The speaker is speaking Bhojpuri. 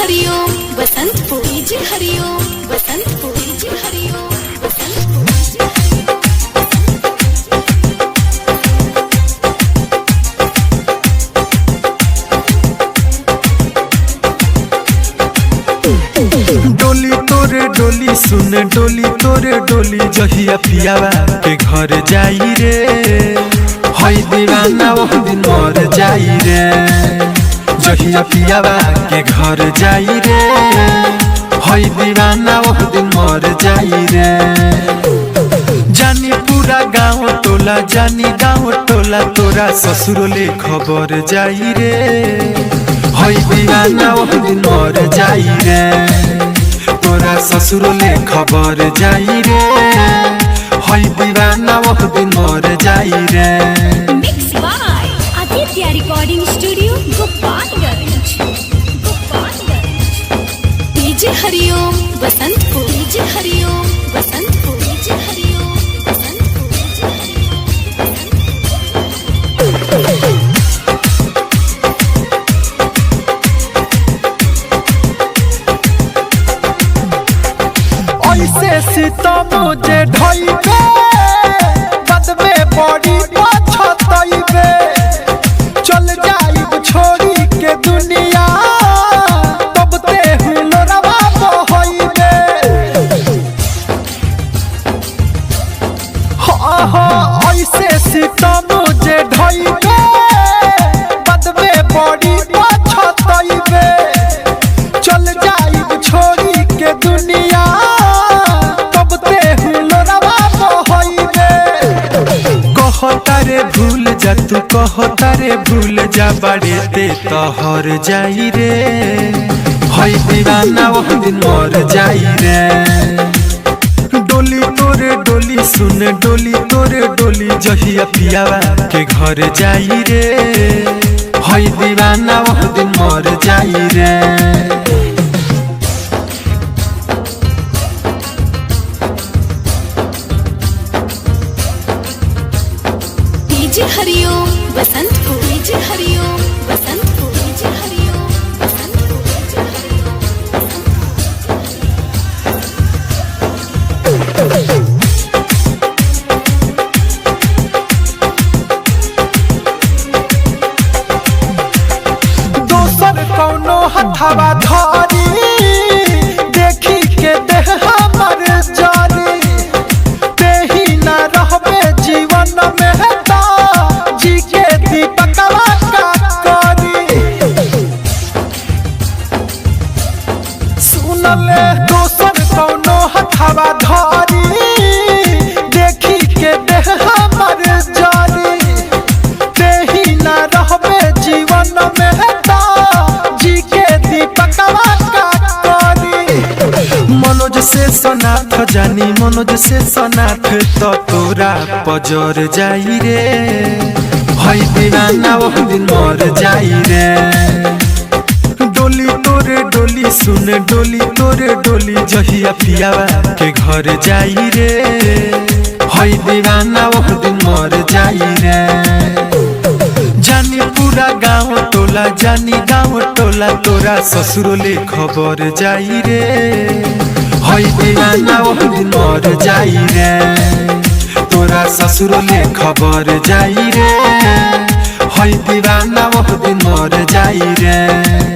हरिओम Basantpur, DJ Hariom Basantpur, DJ Hariom Basantpur, DJ हरिओम। डोली तोरे डोली सुन डोली तोरे डोली जहिया पियावा के घर जाई रे, हई दीवाना वो दिन मर जाई रे। जहिया पियावा के घर जाई रे, हई दीवाना वो दिन मर जाई रे। जानी पूरा गाँव टोला जानी गाँव टोला तोरा ससुरोले खबर जाई रे, हई दीवाना वो दिन मर जाई रे। तोरा ससुरोले खबर जाई रे, हई दीवाना वो दिन मर जाई रे। Mix by Aditya recording studio Gopalganj, Gopalganj. DJ Hariom Basantpur, DJ Hariom Basantpur, DJ Hariom Basantpur, DJ Hariom. ऐसे सीतम जे ढइबे बद में बड़ी पछतइबे, चल जाइब छोड़ी के दुनिया तब ते हुलरवा बहइबे। हाँ हाँ ऐसे सीतम जे ढइबे बद में बड़ी पछतइबे, चल जाइब छोड़ी के दुनिया कहतारे भूल जा तू कहतारे भूल जा बाड़े ते तोहर जाई रे, हई दीवाना वो दिन मर जाई रे। डोली तोरे डोली सुन डोली तोरे डोली जहिया पियावा के घर जाई रे, हई दीवाना वो दिन मर जाई रे। DJ Hariom Basantpur, DJ Hariom Basantpur, DJ Hariom Basantpur, DJ हरिओम। दोसर कौनो हथवा धरी देखी के देह हमर जारी, तेही न रहबे जीवन में जी के दीपकवा का करी। सुनले दोसर कौनो हथवा धरी देखी के देह हमर जारी, तेही न रहबे जीवन में जी के दीपकवा का करी। मनोज से सनाथ जानी मनोज से सनाथ तो तोरा पजर जाई रे, हई दीवाना वो दिन मर जाई रे। डोली तोरे डोली सुन डोली तोरे डोली जहिया पियावा के घर जाई रे, हई दीवाना वो दिन मर जाई रे। जानी पूरा गाँव टोला जानी गाँव टोला तोरा ससुरोले खबर जाई रे, हई दीवाना वो दिन मर जाई रे। तोरा ससुरोले खबर जाई रे, हई दीवाना वो दिन मर जाई रे।